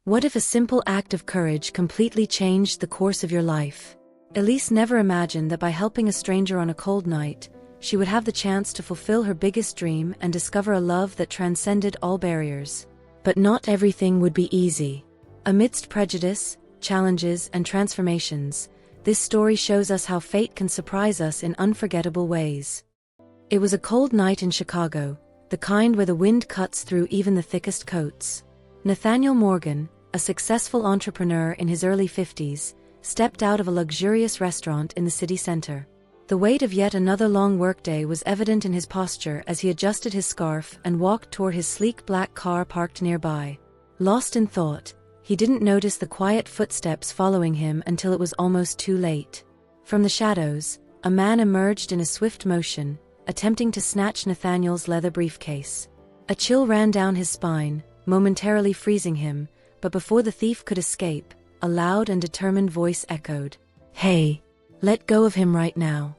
What if a simple act of courage completely changed the course of your life? Elise never imagined that by helping a stranger on a cold night, she would have the chance to fulfill her biggest dream and discover a love that transcended all barriers. But not everything would be easy. Amidst prejudice, challenges, and transformations, this story shows us how fate can surprise us in unforgettable ways. It was a cold night in Chicago, the kind where the wind cuts through even the thickest coats. Nathaniel Morgan, a successful entrepreneur in his early 50s, stepped out of a luxurious restaurant in the city center. The weight of yet another long workday was evident in his posture as he adjusted his scarf and walked toward his sleek black car parked nearby. Lost in thought, he didn't notice the quiet footsteps following him until it was almost too late. From the shadows, a man emerged in a swift motion, attempting to snatch Nathaniel's leather briefcase. A chill ran down his spine, momentarily freezing him, but before the thief could escape, a loud and determined voice echoed, "Hey, let go of him right now."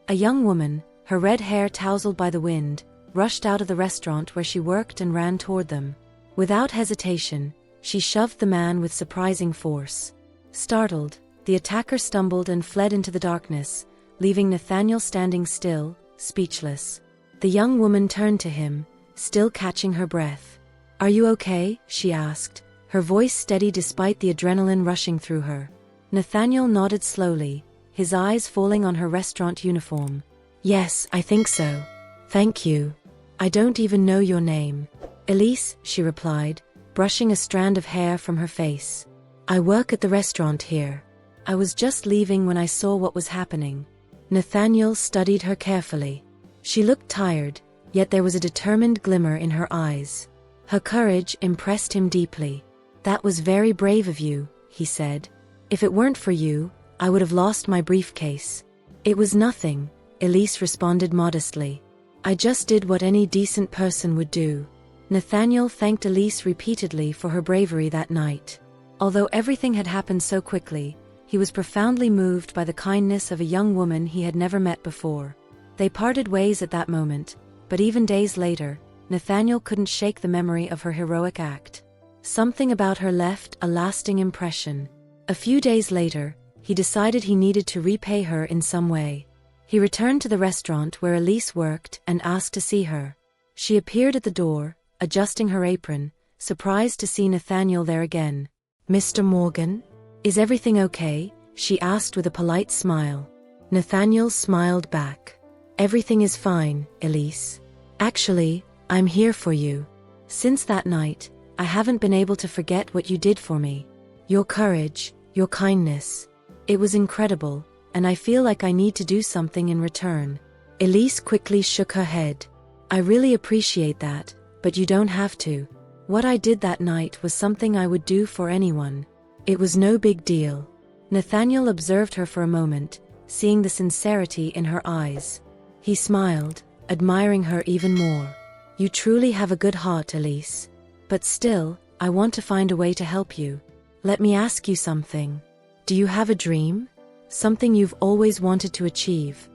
A young woman, her red hair tousled by the wind, rushed out of the restaurant where she worked and ran toward them. Without hesitation, she shoved the man with surprising force. Startled, the attacker stumbled and fled into the darkness, leaving Nathaniel standing still, speechless. The young woman turned to him, still catching her breath. "Are you okay?" she asked, her voice steady despite the adrenaline rushing through her. Nathaniel nodded slowly, his eyes falling on her restaurant uniform. "Yes, I think so. Thank you. I don't even know your name." "Elise," she replied, brushing a strand of hair from her face. "I work at the restaurant here. I was just leaving when I saw what was happening." Nathaniel studied her carefully. She looked tired, yet there was a determined glimmer in her eyes. Her courage impressed him deeply. "That was very brave of you," he said. "If it weren't for you, I would have lost my briefcase." "It was nothing," Elise responded modestly. "I just did what any decent person would do." Nathaniel thanked Elise repeatedly for her bravery that night. Although everything had happened so quickly, he was profoundly moved by the kindness of a young woman he had never met before. They parted ways at that moment, but even days later, Nathaniel couldn't shake the memory of her heroic act. Something about her left a lasting impression. A few days later, he decided he needed to repay her in some way. He returned to the restaurant where Elise worked and asked to see her. She appeared at the door, adjusting her apron, surprised to see Nathaniel there again. "Mr. Morgan? Is everything okay?" she asked with a polite smile. Nathaniel smiled back. "Everything is fine, Elise. Actually, I'm here for you. Since that night, I haven't been able to forget what you did for me. Your courage, your kindness. It was incredible, and I feel like I need to do something in return." Elise quickly shook her head. "I really appreciate that, but you don't have to. What I did that night was something I would do for anyone. It was no big deal." Nathaniel observed her for a moment, seeing the sincerity in her eyes. He smiled, admiring her even more. "You truly have a good heart, Elise. But still, I want to find a way to help you. Let me ask you something. Do you have a dream? Something you've always wanted to achieve?"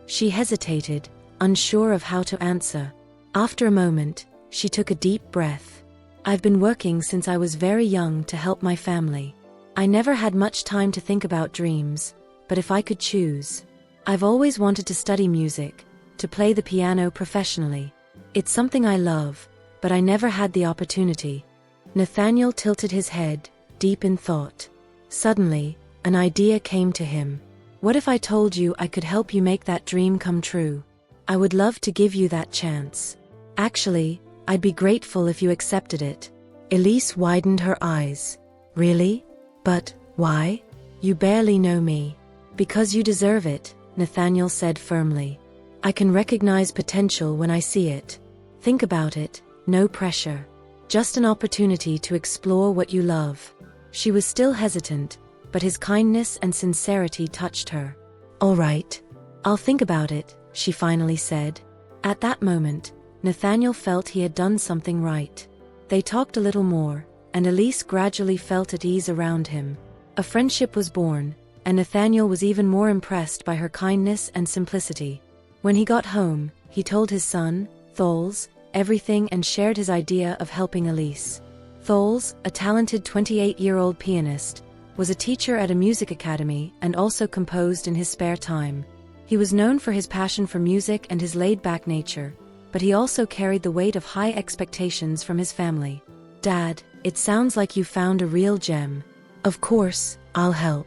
She hesitated, unsure of how to answer. After a moment, she took a deep breath. "I've been working since I was very young to help my family. I never had much time to think about dreams, but if I could choose, I've always wanted to study music, to play the piano professionally. It's something I love, but I never had the opportunity." Nathaniel tilted his head, deep in thought. Suddenly, an idea came to him. "What if I told you I could help you make that dream come true? I would love to give you that chance. Actually, I'd be grateful if you accepted it." Elise widened her eyes. "Really? But why? You barely know me." "Because you deserve it," Nathaniel said firmly. "I can recognize potential when I see it. Think about it, no pressure. Just an opportunity to explore what you love." She was still hesitant, but his kindness and sincerity touched her. "All right. I'll think about it," she finally said. At that moment, Nathaniel felt he had done something right. They talked a little more, and Elise gradually felt at ease around him. A friendship was born, and Nathaniel was even more impressed by her kindness and simplicity. When he got home, he told his son, Thalles, everything and shared his idea of helping Elise. Thalles, a talented 28-year-old pianist, was a teacher at a music academy and also composed in his spare time. He was known for his passion for music and his laid-back nature, but he also carried the weight of high expectations from his family. "Dad, it sounds like you found a real gem. Of course, I'll help.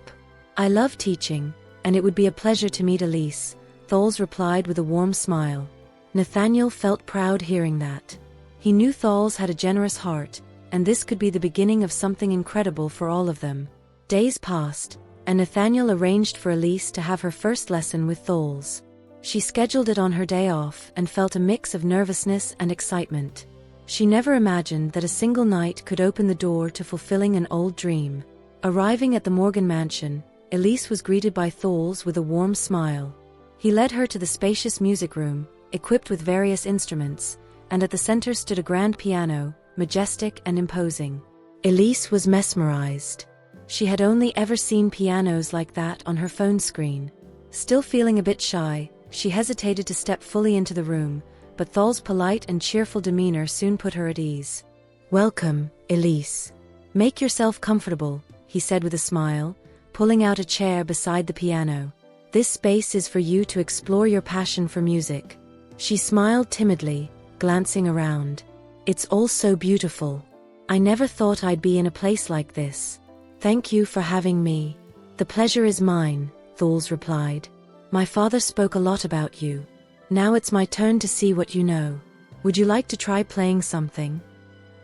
I love teaching, and it would be a pleasure to meet Elise," Thalles replied with a warm smile. Nathaniel felt proud hearing that. He knew Thalles had a generous heart, and this could be the beginning of something incredible for all of them. Days passed, and Nathaniel arranged for Elise to have her first lesson with Thalles. She scheduled it on her day off and felt a mix of nervousness and excitement. She never imagined that a single night could open the door to fulfilling an old dream. Arriving at the Morgan mansion, Elise was greeted by Thalles with a warm smile. He led her to the spacious music room, equipped with various instruments, and at the center stood a grand piano, majestic and imposing. Elise was mesmerized. She had only ever seen pianos like that on her phone screen. Still feeling a bit shy, she hesitated to step fully into the room, but Thalles' polite and cheerful demeanor soon put her at ease. "Welcome, Elise. Make yourself comfortable," he said with a smile, pulling out a chair beside the piano. "This space is for you to explore your passion for music." She smiled timidly, glancing around. "It's all so beautiful. I never thought I'd be in a place like this. Thank you for having me." "The pleasure is mine," Thalles replied. "My father spoke a lot about you. Now it's my turn to see what you know. Would you like to try playing something?"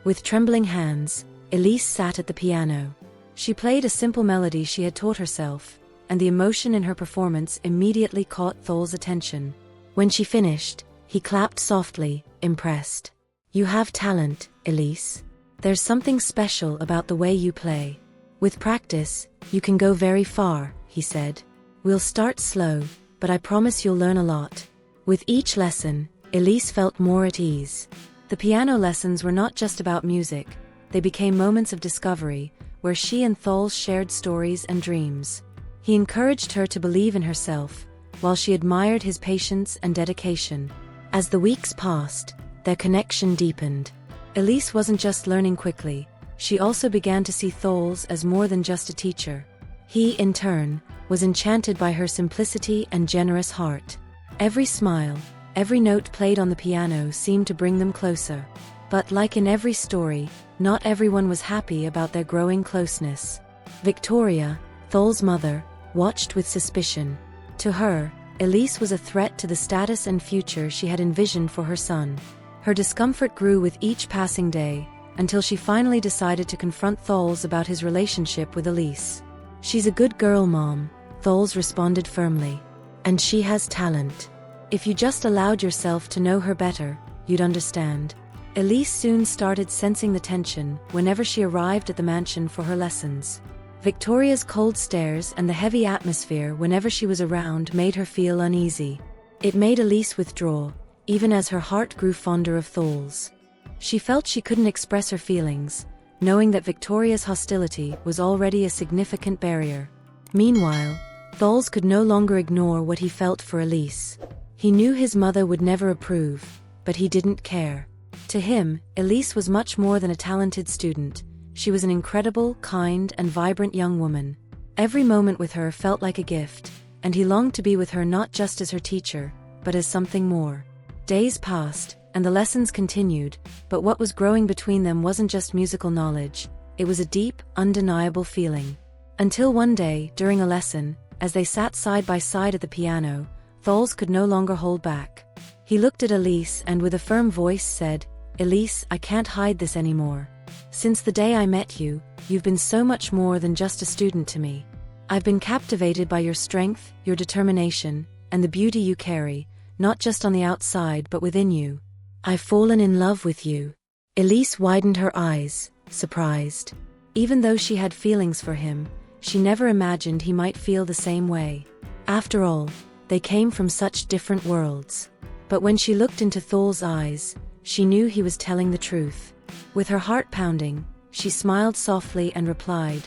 With trembling hands, Elise sat at the piano. She played a simple melody she had taught herself, and the emotion in her performance immediately caught Thalles' attention. When she finished, he clapped softly, impressed. "You have talent, Elise. There's something special about the way you play. With practice, you can go very far," he said. "We'll start slow, but I promise you'll learn a lot." With each lesson, Elise felt more at ease. The piano lessons were not just about music, they became moments of discovery, where she and Thalles shared stories and dreams. He encouraged her to believe in herself, while she admired his patience and dedication. As the weeks passed, their connection deepened. Elise wasn't just learning quickly, she also began to see Thalles as more than just a teacher. He, in turn, was enchanted by her simplicity and generous heart. Every smile, every note played on the piano seemed to bring them closer. But like in every story, not everyone was happy about their growing closeness. Victoria, Thalles' mother, watched with suspicion. To her, Elise was a threat to the status and future she had envisioned for her son. Her discomfort grew with each passing day, until she finally decided to confront Thalles about his relationship with Elise. "She's a good girl, Mom," Thalles responded firmly. "And she has talent. If you just allowed yourself to know her better, you'd understand." Elise soon started sensing the tension whenever she arrived at the mansion for her lessons. Victoria's cold stares and the heavy atmosphere whenever she was around made her feel uneasy. It made Elise withdraw, even as her heart grew fonder of Thalles. She felt she couldn't express her feelings, knowing that Victoria's hostility was already a significant barrier. Meanwhile, Thalles could no longer ignore what he felt for Elise. He knew his mother would never approve, but he didn't care. To him, Elise was much more than a talented student. She was an incredible, kind, and vibrant young woman. Every moment with her felt like a gift, and he longed to be with her not just as her teacher, but as something more. Days passed, and the lessons continued, but what was growing between them wasn't just musical knowledge, it was a deep, undeniable feeling. Until one day, during a lesson, as they sat side by side at the piano, Thalles could no longer hold back. He looked at Elise and with a firm voice said, "Elise, I can't hide this anymore. Since the day I met you, you've been so much more than just a student to me. I've been captivated by your strength, your determination, and the beauty you carry, not just on the outside but within you. I've fallen in love with you." Elise widened her eyes, surprised. Even though she had feelings for him, she never imagined he might feel the same way. After all, they came from such different worlds. But when she looked into Thalles' eyes, she knew he was telling the truth. With her heart pounding, she smiled softly and replied,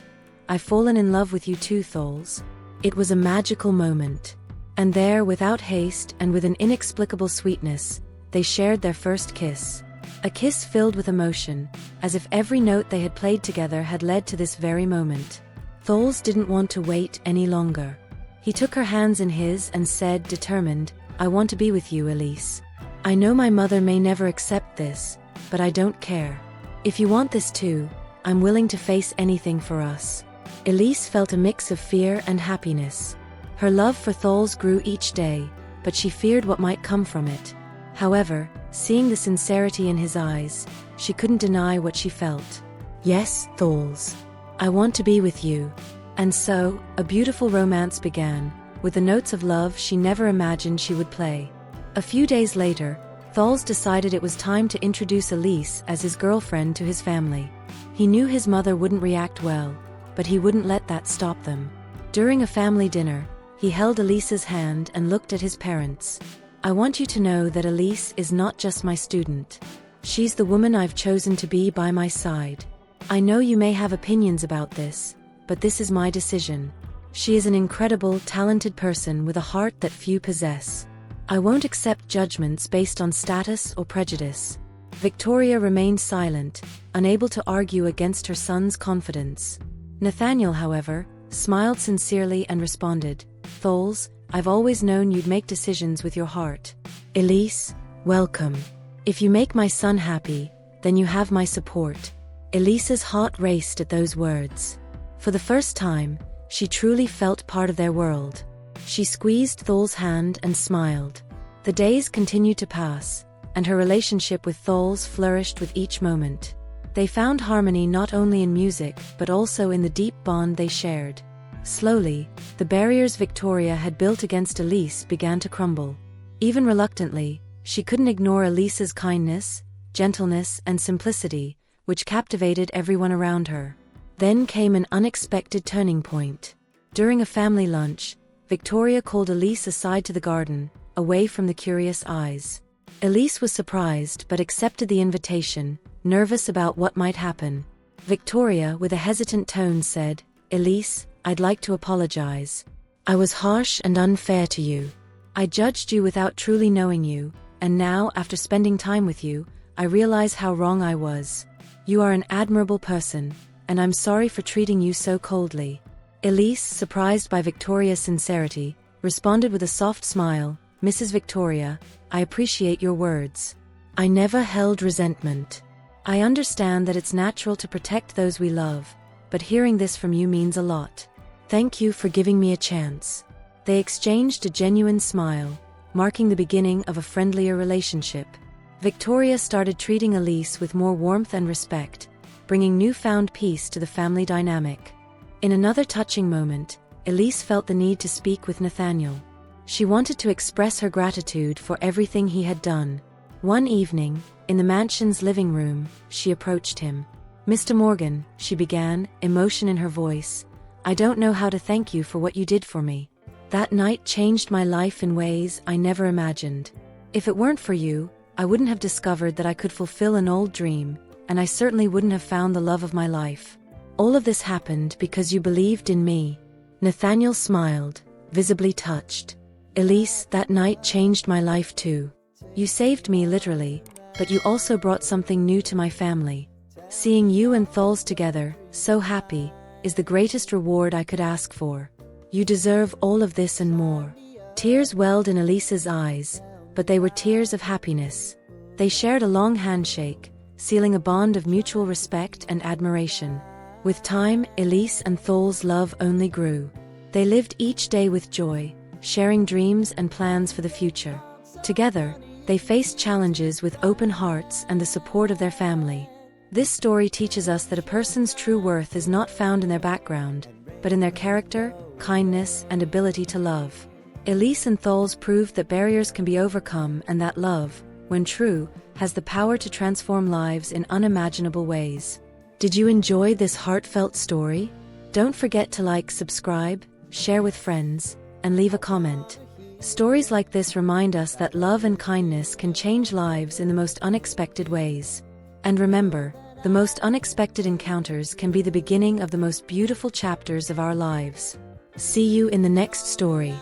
"I've fallen in love with you too, Thalles." It was a magical moment. And there, without haste and with an inexplicable sweetness, they shared their first kiss. A kiss filled with emotion, as if every note they had played together had led to this very moment. Thalles didn't want to wait any longer. He took her hands in his and said, determined, "I want to be with you, Elise. I know my mother may never accept this, but I don't care. If you want this too, I'm willing to face anything for us." Elise felt a mix of fear and happiness. Her love for Thalles grew each day, but she feared what might come from it. However, seeing the sincerity in his eyes, she couldn't deny what she felt. "Yes, Thalles. I want to be with you." And so, a beautiful romance began, with the notes of love she never imagined she would play. A few days later, Thalles decided it was time to introduce Elise as his girlfriend to his family. He knew his mother wouldn't react well, but he wouldn't let that stop them. During a family dinner, he held Elise's hand and looked at his parents. "I want you to know that Elise is not just my student. She's the woman I've chosen to be by my side. I know you may have opinions about this, but this is my decision. She is an incredible, talented person with a heart that few possess. I won't accept judgments based on status or prejudice." Victoria remained silent, unable to argue against her son's confidence. Nathaniel, however, smiled sincerely and responded, "Thalles, I've always known you'd make decisions with your heart. Elise, welcome. If you make my son happy, then you have my support." Elise's heart raced at those words. For the first time, she truly felt part of their world. She squeezed Thalles' hand and smiled. The days continued to pass, and her relationship with Thalles flourished with each moment. They found harmony not only in music but also in the deep bond they shared. Slowly, the barriers Victoria had built against Elise began to crumble. Even reluctantly, she couldn't ignore Elise's kindness, gentleness, and simplicity, which captivated everyone around her. Then came an unexpected turning point. During a family lunch, Victoria called Elise aside to the garden, away from the curious eyes. Elise was surprised but accepted the invitation, nervous about what might happen. Victoria, with a hesitant tone, said, "Elise, I'd like to apologize. I was harsh and unfair to you. I judged you without truly knowing you, and now, after spending time with you, I realize how wrong I was. You are an admirable person, and I'm sorry for treating you so coldly." Elise, surprised by Victoria's sincerity, responded with a soft smile, "Mrs. Victoria, I appreciate your words. I never held resentment. I understand that it's natural to protect those we love, but hearing this from you means a lot. Thank you for giving me a chance." They exchanged a genuine smile, marking the beginning of a friendlier relationship. Victoria started treating Elise with more warmth and respect, bringing newfound peace to the family dynamic. In another touching moment, Elise felt the need to speak with Nathaniel. She wanted to express her gratitude for everything he had done. One evening, in the mansion's living room, she approached him. "Mr. Morgan," she began, emotion in her voice, "I don't know how to thank you for what you did for me. That night changed my life in ways I never imagined. If it weren't for you, I wouldn't have discovered that I could fulfill an old dream, and I certainly wouldn't have found the love of my life. All of this happened because you believed in me." Nathaniel smiled, visibly touched. "Elise, that night changed my life too. You saved me literally, but you also brought something new to my family. Seeing you and Thalles together, so happy, is the greatest reward I could ask for. You deserve all of this and more." Tears welled in Elise's eyes, but they were tears of happiness. They shared a long handshake, sealing a bond of mutual respect and admiration. With time, Elise and Thalles' love only grew. They lived each day with joy, sharing dreams and plans for the future. Together, they faced challenges with open hearts and the support of their family. This story teaches us that a person's true worth is not found in their background, but in their character, kindness, and ability to love. Elise and Thalles proved that barriers can be overcome and that love, when true, has the power to transform lives in unimaginable ways. Did you enjoy this heartfelt story? Don't forget to like, subscribe, share with friends, and leave a comment. Stories like this remind us that love and kindness can change lives in the most unexpected ways. And remember, the most unexpected encounters can be the beginning of the most beautiful chapters of our lives. See you in the next story.